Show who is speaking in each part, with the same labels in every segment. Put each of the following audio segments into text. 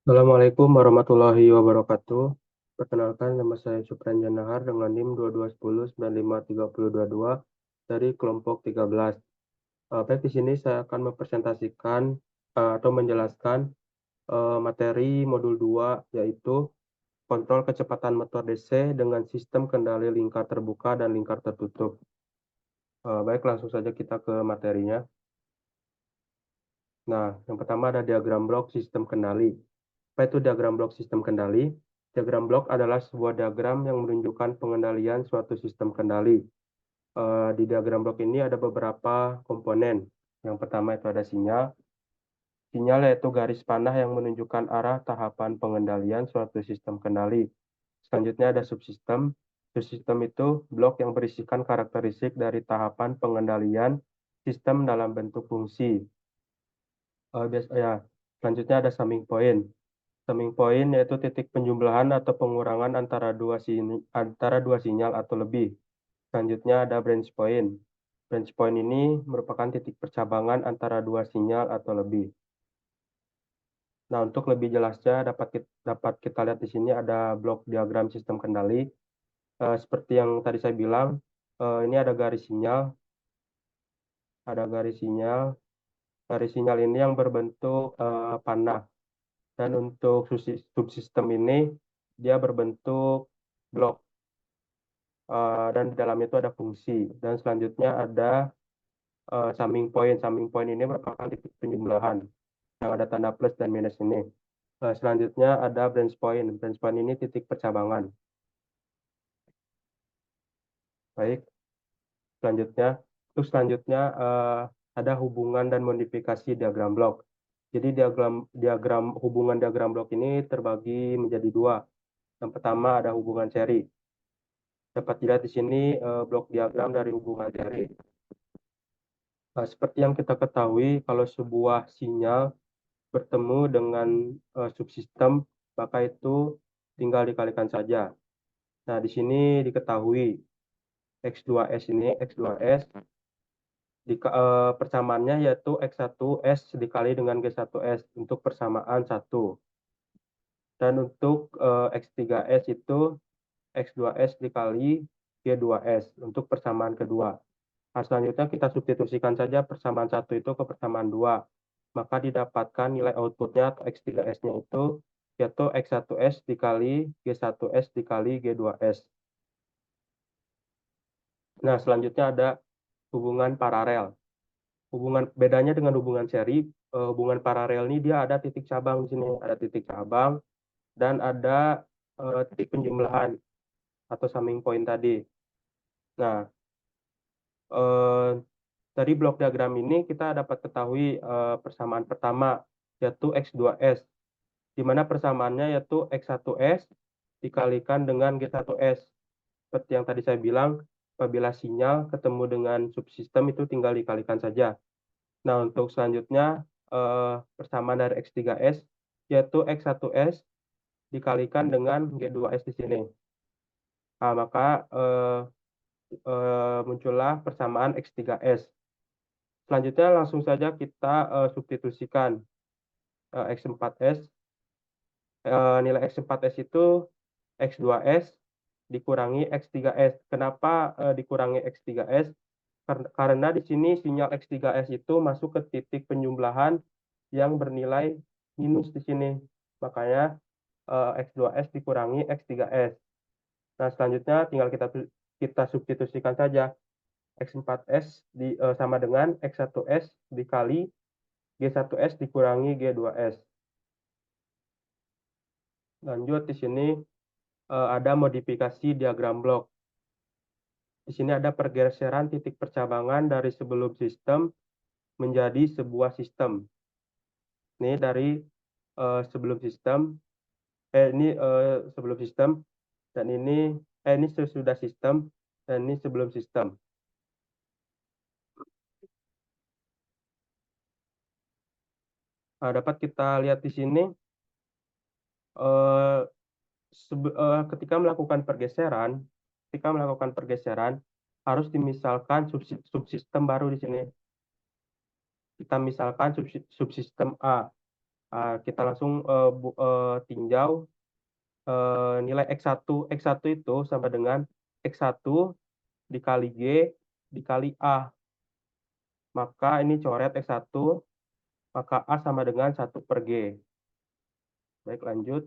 Speaker 1: Assalamualaikum warahmatullahi wabarakatuh. Perkenalkan, nama saya Supran Janahar dengan NIM 2210953022 dari kelompok 13. Baik, di sini saya akan mempresentasikan atau menjelaskan materi modul 2, yaitu kontrol kecepatan motor DC dengan sistem kendali lingkar terbuka dan lingkar tertutup. Baik, langsung saja kita ke materinya. Nah, yang pertama ada diagram blok sistem kendali. Apa itu diagram blok sistem kendali? Diagram blok adalah sebuah diagram yang menunjukkan pengendalian suatu sistem kendali. Di diagram blok ini ada beberapa komponen. Yang pertama itu ada sinyal. Sinyal yaitu garis panah yang menunjukkan arah tahapan pengendalian suatu sistem kendali. Selanjutnya ada subsistem. Subsistem itu blok yang berisikan karakteristik dari tahapan pengendalian sistem dalam bentuk fungsi. Selanjutnya ada summing point. Summing point yaitu titik penjumlahan atau pengurangan antara dua sinyal atau lebih. Selanjutnya ada branch point. Branch point ini merupakan titik percabangan antara dua sinyal atau lebih. Nah, untuk lebih jelasnya dapat kita lihat di sini ada blok diagram sistem kendali. Seperti yang tadi saya bilang, ini ada garis sinyal, ada garis sinyal. Garis sinyal ini yang berbentuk panah. Dan untuk subsistem ini dia berbentuk blok. Dan di dalam itu ada fungsi. Dan selanjutnya ada summing point. Summing point ini merupakan titik penjumlahan yang ada tanda plus dan minus ini. Selanjutnya ada branch point. Branch point ini titik percabangan. Baik, selanjutnya. Terus selanjutnya ada hubungan dan modifikasi diagram blok. Jadi hubungan diagram blok ini terbagi menjadi dua. Yang pertama ada hubungan seri. Dapat dilihat di sini blok diagram dari hubungan seri. Seperti yang kita ketahui, kalau sebuah sinyal bertemu dengan subsistem, maka itu tinggal dikalikan saja. Nah, di sini diketahui X2S ini, X2S, persamaannya yaitu X1S dikali dengan G1S untuk persamaan 1. Dan untuk X3S itu X2S dikali G2S untuk persamaan kedua. Nah, selanjutnya kita substitusikan saja persamaan 1 itu ke persamaan 2. Maka didapatkan nilai outputnya atau X3S-nya itu yaitu X1S dikali G1S dikali G2S. Nah, selanjutnya ada hubungan paralel. Bedanya dengan hubungan seri, hubungan paralel ini dia ada titik cabang di sini, ada titik cabang dan ada titik penjumlahan atau summing point tadi. Nah, eh, dari blok diagram ini kita dapat ketahui persamaan pertama yaitu X2S, di mana persamaannya yaitu X1S dikalikan dengan G1S. Seperti yang tadi saya bilang, apabila sinyal ketemu dengan subsistem itu tinggal dikalikan saja. Nah, untuk selanjutnya persamaan dari X3S yaitu X1S dikalikan dengan G2S di sini. Nah, maka muncullah persamaan X3S. Selanjutnya langsung saja kita substitusikan X4S. Nilai X4S itu X2S dikurangi X3S. Kenapa dikurangi X3S? Karena di sini sinyal X3S itu masuk ke titik penjumlahan yang bernilai minus di sini. Makanya X2S dikurangi X3S. Nah, selanjutnya tinggal kita substitusikan saja. X4S sama dengan X1S dikali G1S dikurangi G2S. Lanjut di sini ada modifikasi diagram blok. Di sini ada pergeseran titik percabangan dari sebelum sistem menjadi sebuah sistem. Ini dari sebelum sistem, ini sebelum sistem, dan ini sesudah sistem, dan ini sebelum sistem. Dapat kita lihat di sini, eh, ketika melakukan pergeseran harus dimisalkan subsistem baru di sini. Kita misalkan subsistem A. Kita langsung tinjau nilai X1. X1 itu sama dengan X1 dikali G dikali A. Maka ini coret X1, maka A sama dengan 1 per G. Baik, lanjut.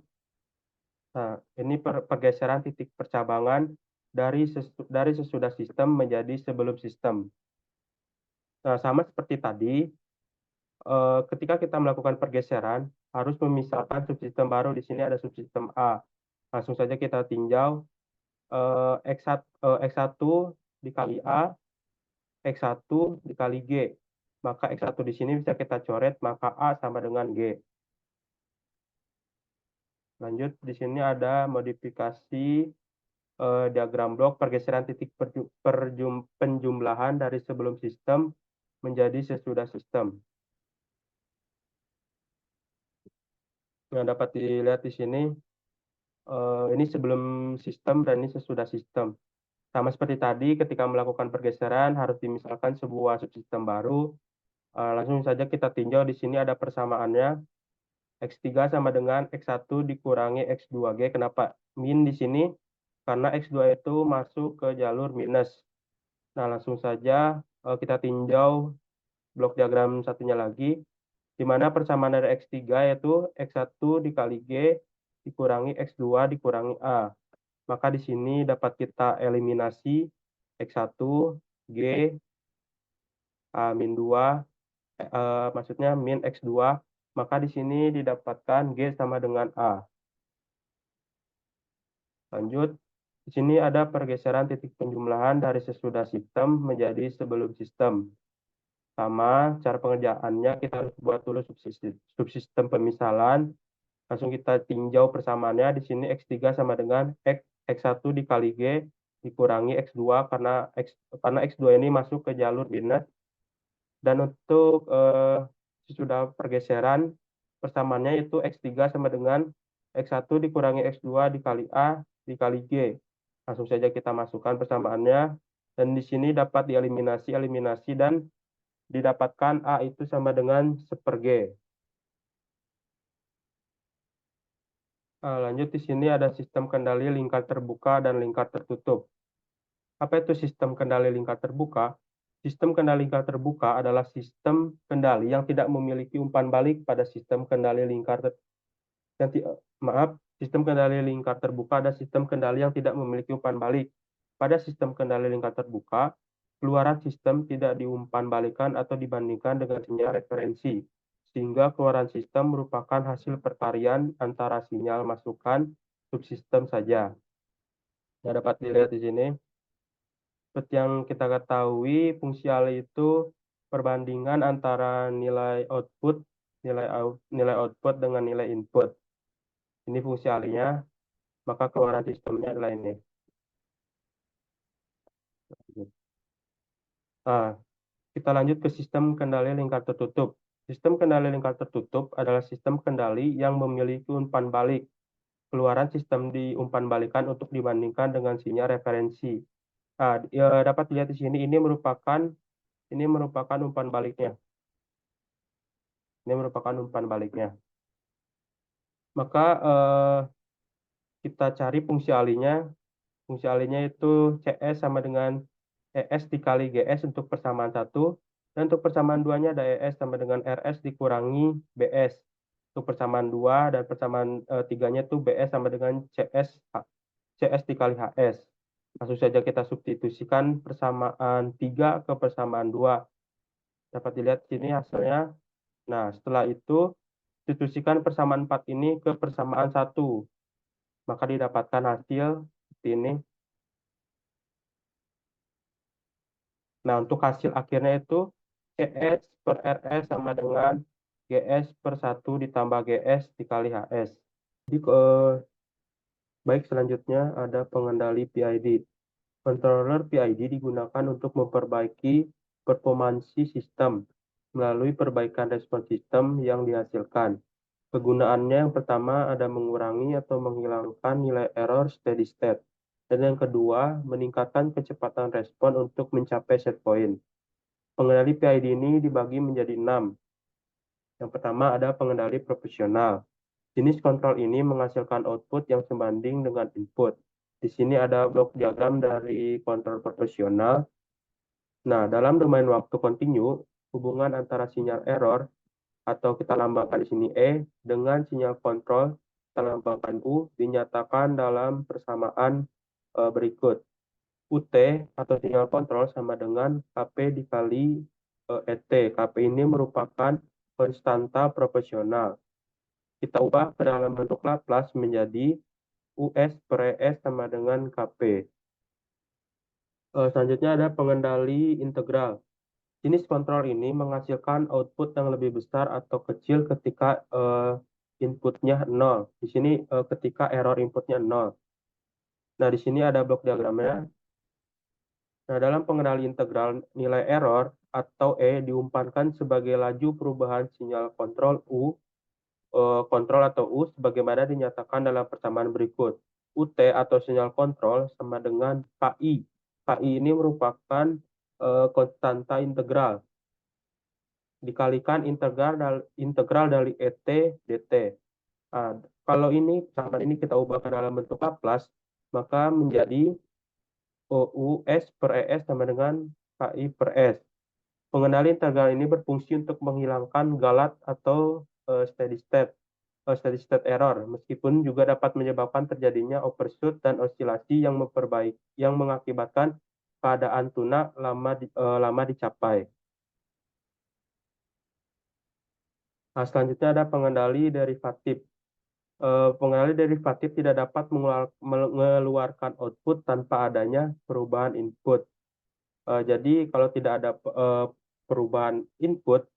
Speaker 1: Nah, ini pergeseran titik percabangan dari sesudah sistem menjadi sebelum sistem. Nah, sama seperti tadi, ketika kita melakukan pergeseran, harus memisahkan subsistem baru. Di sini ada subsistem A. Langsung saja kita tinjau X1 dikali A, X1 dikali G. Maka X1 di sini bisa kita coret, maka A sama dengan G. Lanjut, di sini ada modifikasi diagram blok pergeseran titik penjumlahan dari sebelum sistem menjadi sesudah sistem. Yang dapat dilihat di sini, ini sebelum sistem dan ini sesudah sistem. Sama seperti tadi, ketika melakukan pergeseran harus dimisalkan sebuah subsistem baru. Langsung saja kita tinjau di sini ada persamaannya. X3 sama dengan X1 dikurangi X2G. Kenapa min di sini? Karena X2 itu masuk ke jalur minus. Nah, langsung saja kita tinjau blok diagram satunya lagi, di mana persamaan dari X3 yaitu X1 dikali G dikurangi X2 dikurangi A. Maka di sini dapat kita eliminasi X1, G, min 2, maksudnya min X2, maka di sini didapatkan G sama dengan A. Lanjut, di sini ada pergeseran titik penjumlahan dari sesudah sistem menjadi sebelum sistem. Sama cara pengerjaannya, kita harus buat dulu subsistem pemisalan. Langsung kita tinjau persamaannya. Di sini X3 sama dengan X1 dikali G dikurangi X2 karena X2 ini masuk ke jalur minus. Dan untuk sesudah pergeseran, persamaannya itu X3 sama dengan X1 dikurangi X2 dikali A dikali G. Langsung saja kita masukkan persamaannya. Dan di sini dapat eliminasi dan didapatkan A itu sama dengan 1 per G. Lanjut, di sini ada sistem kendali lingkar terbuka dan lingkar tertutup. Apa itu sistem kendali lingkar terbuka? Sistem kendali lingkar terbuka adalah sistem kendali yang tidak memiliki umpan balik pada sistem kendali lingkar sistem kendali lingkar terbuka ada sistem kendali yang tidak memiliki umpan balik. Pada sistem kendali lingkar terbuka, keluaran sistem tidak diumpan balikan atau dibandingkan dengan sinyal referensi, sehingga keluaran sistem merupakan hasil perparian antara sinyal masukan subsistem saja. Yang dapat dilihat di sini, seperti yang kita ketahui, fungsi alih itu perbandingan antara nilai output dengan nilai input. Ini fungsi alihnya, maka keluaran sistemnya adalah ini. Nah, kita lanjut ke sistem kendali lingkar tertutup. Sistem kendali lingkar tertutup adalah sistem kendali yang memiliki umpan balik. Keluaran sistem diumpan balikan untuk dibandingkan dengan sinyal referensi. Nah, dapat dilihat di sini ini merupakan umpan baliknya. Ini merupakan umpan baliknya. Maka kita cari fungsi alihnya. Fungsi alihnya itu CS sama dengan ES dikali GS untuk persamaan 1. Dan untuk persamaan 2-nya ada ES sama dengan RS dikurangi BS. Untuk persamaan 2 dan persamaan 3-nya itu BS sama dengan CS dikali HS. Langsung saja kita substitusikan persamaan 3 ke persamaan 2. Dapat dilihat sini hasilnya. Nah, setelah itu substitusikan persamaan 4 ini ke persamaan 1. Maka didapatkan hasil seperti ini. Nah, untuk hasil akhirnya itu CS per RS sama dengan GS per 1 ditambah GS dikali HS. Jadi, baik, selanjutnya ada pengendali PID. Controller PID digunakan untuk memperbaiki performansi sistem melalui perbaikan respons sistem yang dihasilkan. Kegunaannya yang pertama ada mengurangi atau menghilangkan nilai error steady state. Dan yang kedua, meningkatkan kecepatan respon untuk mencapai set point. Pengendali PID ini dibagi menjadi 6. Yang pertama ada pengendali proporsional. Jenis kontrol ini menghasilkan output yang sebanding dengan input. Di sini ada blok diagram dari kontrol proporsional. Nah, dalam domain waktu kontinu, hubungan antara sinyal error atau kita lambangkan di sini E dengan sinyal kontrol kita lambangkan U dinyatakan dalam persamaan berikut. UT atau sinyal kontrol sama dengan KP dikali ET. KP ini merupakan konstanta proporsional. Kita ubah ke dalam bentuk Laplace menjadi US per ES sama dengan KP. Selanjutnya ada pengendali integral. Jenis kontrol ini menghasilkan output yang lebih besar atau kecil ketika inputnya 0. Di sini ketika error inputnya 0. Nah, di sini ada blok diagramnya. Nah, dalam pengendali integral, nilai error atau E diumpankan sebagai laju perubahan sinyal kontrol kontrol atau U sebagaimana dinyatakan dalam persamaan berikut. UT atau sinyal kontrol sama dengan KI. KI ini merupakan konstanta integral dikalikan integral dari ET dt. Nah, kalau ini persamaan ini kita ubah ke dalam bentuk Laplace, maka menjadi US per ES sama dengan KI per S. Pengendali integral ini berfungsi untuk menghilangkan galat atau steady state error, meskipun juga dapat menyebabkan terjadinya overshoot dan osilasi yang mengakibatkan keadaan tuna lama dicapai. Nah, selanjutnya ada pengendali derivatif. Pengendali derivatif tidak dapat mengeluarkan output tanpa adanya perubahan input. Jadi kalau tidak ada perubahan input,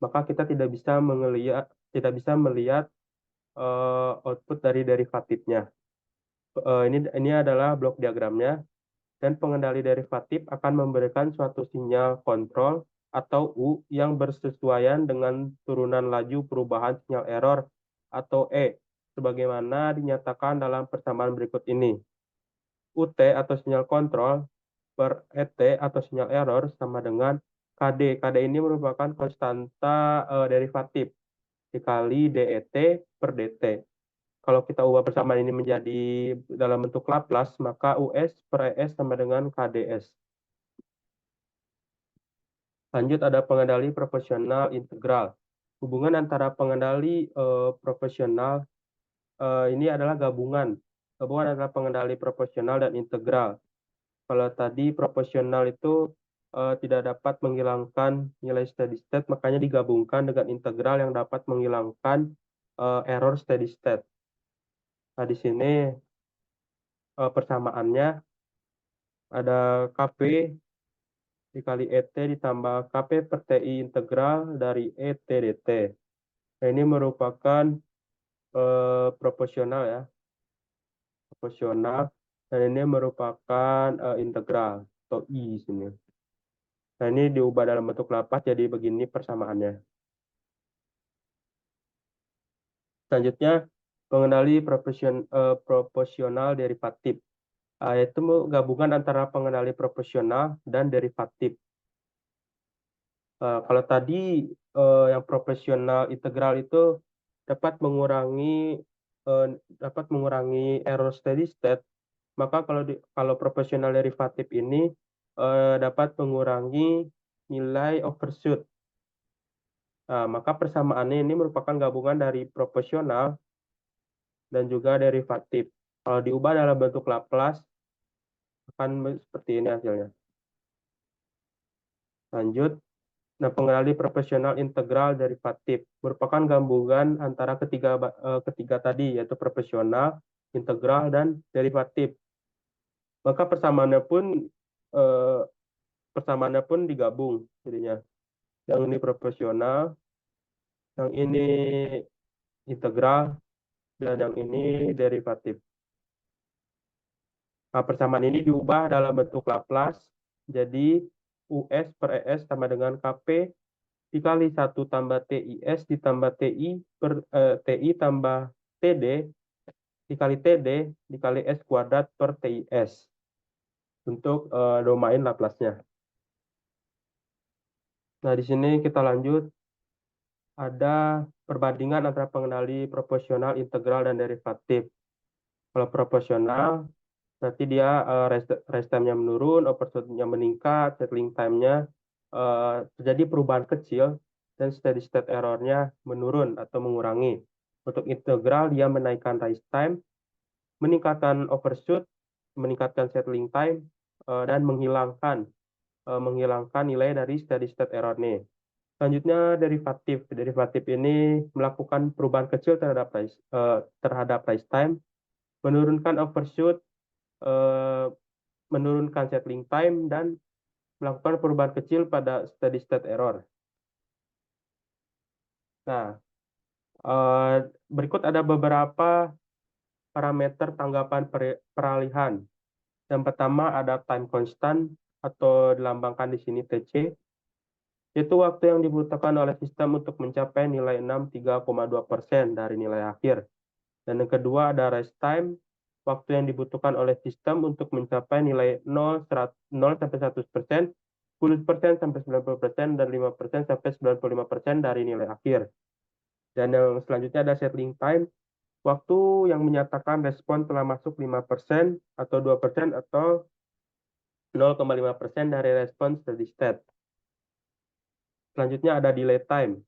Speaker 1: maka kita tidak bisa melihat output dari derivatifnya. Ini adalah blok diagramnya, dan pengendali derivatif akan memberikan suatu sinyal kontrol atau U yang bersesuaian dengan turunan laju perubahan sinyal error atau E, sebagaimana dinyatakan dalam persamaan berikut ini. UT atau sinyal kontrol per ET atau sinyal error sama dengan KD. KD ini merupakan konstanta derivatif dikali DET per DT. Kalau kita ubah persamaan ini menjadi dalam bentuk Laplace, maka US per ES sama dengan KDS. Lanjut ada pengendali proporsional integral. Hubungan antara pengendali proporsional ini adalah gabungan. Gabungan adalah pengendali proporsional dan integral. Kalau tadi proporsional itu tidak dapat menghilangkan nilai steady state, makanya digabungkan dengan integral yang dapat menghilangkan error steady state. Nah, di sini persamaannya ada KP dikali ET ditambah KP per TI integral dari ET dt. Nah, ini merupakan proporsional ya, proporsional, dan ini merupakan integral atau I di sini. Nah, ini diubah dalam bentuk Laplace jadi begini persamaannya. Selanjutnya, pengendali proporsional derivatif, yaitu gabungan antara pengendali proporsional dan derivatif. Kalau tadi yang proporsional integral itu dapat mengurangi error steady state, maka kalau proporsional derivatif ini dapat mengurangi nilai overshoot. Nah, maka persamaannya ini merupakan gabungan dari proporsional dan juga derivatif. Kalau diubah dalam bentuk Laplace akan seperti ini hasilnya. Lanjut. Nah, pengendali proporsional integral derivatif merupakan gabungan antara ketiga tadi, yaitu proporsional, integral, dan derivatif. Maka eh, persamaannya pun digabung jadinya. Yang ini proporsional, yang ini integral, dan yang ini derivatif. Nah, persamaan ini diubah dalam bentuk Laplace, jadi US per ES sama dengan KP dikali 1 tambah TIS ditambah TI tambah TD dikali TD dikali S kuadrat per TIS untuk domain Laplace-nya. Nah, di sini kita lanjut. ada perbandingan antara pengendali proporsional, integral, dan derivatif. Kalau proporsional, berarti dia rest time-nya menurun, overshoot-nya meningkat, settling time-nya terjadi perubahan kecil, dan steady state error-nya menurun atau mengurangi. Untuk integral, dia menaikkan rise time, meningkatkan overshoot, meningkatkan settling time, dan menghilangkan nilai dari steady state error nih. Selanjutnya derivatif. Derivatif ini melakukan perubahan kecil terhadap rise time, menurunkan overshoot, eh, menurunkan settling time, dan melakukan perubahan kecil pada steady state error. Nah, berikut ada beberapa parameter tanggapan peralihan. Yang pertama ada time constant atau dilambangkan di sini TC, yaitu waktu yang dibutuhkan oleh sistem untuk mencapai nilai 63,2% dari nilai akhir. Dan yang kedua ada rest time, waktu yang dibutuhkan oleh sistem untuk mencapai nilai 0, 0 sampai 100%, 10% sampai 90%, dan 5% sampai 95% dari nilai akhir. Dan yang selanjutnya ada settling time, waktu yang menyatakan respon telah masuk 5% atau 2% atau 0,5% dari respon steady state. Selanjutnya ada delay time.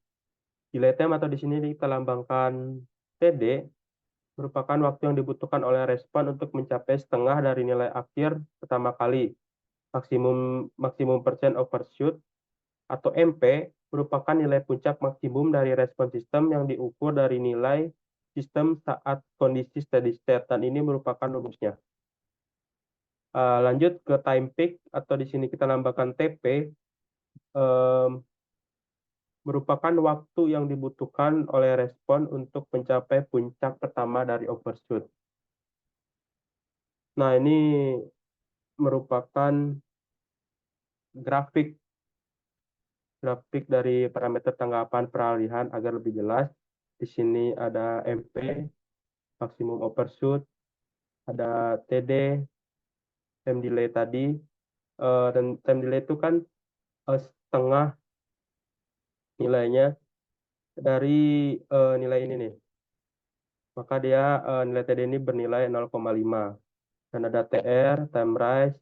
Speaker 1: Delay time atau di sini kita lambangkan TD merupakan waktu yang dibutuhkan oleh respon untuk mencapai setengah dari nilai akhir pertama kali. Maksimum persen overshoot atau MP merupakan nilai puncak maksimum dari respon sistem yang diukur dari nilai sistem saat kondisi steady state, dan ini merupakan rumusnya. Lanjut ke time peak atau di sini kita lambangkan TP, merupakan waktu yang dibutuhkan oleh respon untuk mencapai puncak pertama dari overshoot. Nah, ini merupakan grafik dari parameter tanggapan peralihan agar lebih jelas. Di sini ada MP, maksimum overshoot, ada TD, time delay tadi, dan time delay itu kan setengah nilainya dari nilai ini nih. Maka dia nilai TD ini bernilai 0,5. Dan ada TR, time rise,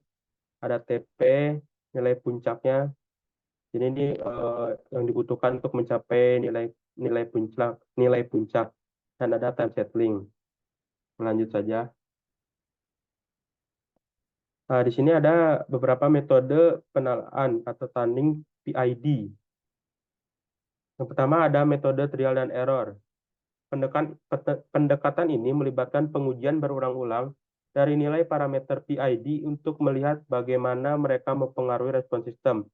Speaker 1: ada TP, nilai puncaknya. Ini yang dibutuhkan untuk mencapai nilai puncak, dan ada time settling. Lanjut saja. Nah, di sini ada beberapa metode penalaan atau tunning PID. Yang pertama ada metode trial dan error. Pendekatan ini melibatkan pengujian berulang-ulang dari nilai parameter PID untuk melihat bagaimana mereka mempengaruhi respon sistem.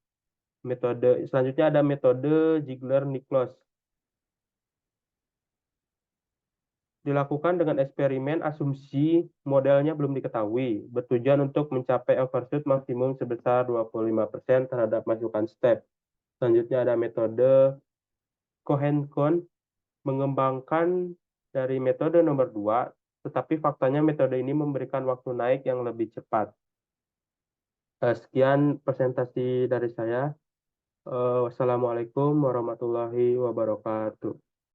Speaker 1: Selanjutnya ada metode Ziegler-Nichols. Dilakukan dengan eksperimen asumsi modelnya belum diketahui, bertujuan untuk mencapai overshoot maksimum sebesar 25% terhadap masukan step. Selanjutnya ada metode Cohen-Cohn, mengembangkan dari metode nomor 2, tetapi faktanya metode ini memberikan waktu naik yang lebih cepat. Sekian presentasi dari saya. Wassalamualaikum warahmatullahi wabarakatuh.